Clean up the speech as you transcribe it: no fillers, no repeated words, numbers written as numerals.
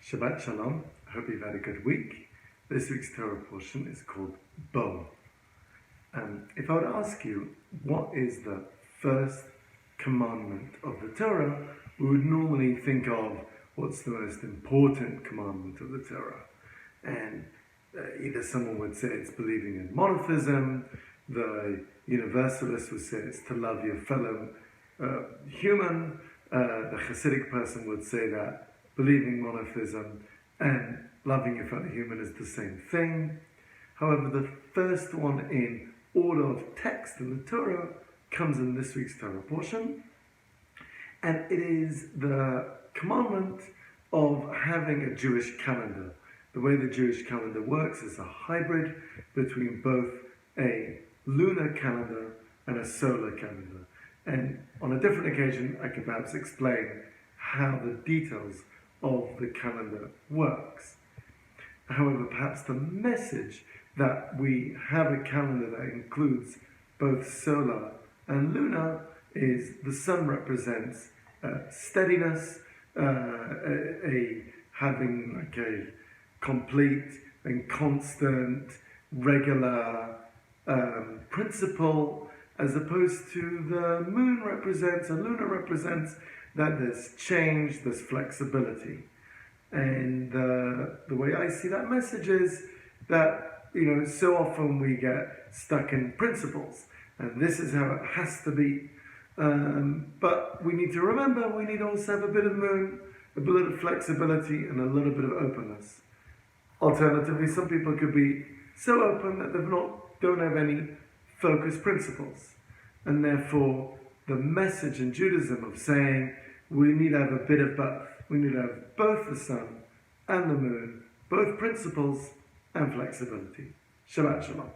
Shabbat Shalom. I hope you've had a good week. This week's Torah portion is called Bo. If I would ask you, what is the first commandment of the Torah, we would normally think of what's the most important commandment of the Torah. And either someone would say it's believing in monotheism, the universalist would say it's to love your fellow human, the Hasidic person would say that believing monotheism and loving your fellow human is the same thing. However, the first one in order of text in the Torah comes in this week's Torah portion, and it is the commandment of having a Jewish calendar. The way the Jewish calendar works is a hybrid between both a lunar calendar and a solar calendar. And on a different occasion, I could perhaps explain how the details of the calendar works. However, perhaps the message that we have a calendar that includes both solar and lunar is the sun represents steadiness, having like a complete and constant, regular principle, as opposed to the moon represents, and lunar represents that there's change, there's flexibility. And the way I see that message is that, so often we get stuck in principles, and this is how it has to be. But we need to remember, we need to also have a bit of moon, a bit of flexibility, and a little bit of openness. Alternatively, some people could be so open that they don't have any focused principles. And therefore, the message in Judaism of saying we need to have a bit of both. We need to have both the sun and the moon, both principles and flexibility. Shabbat Shalom.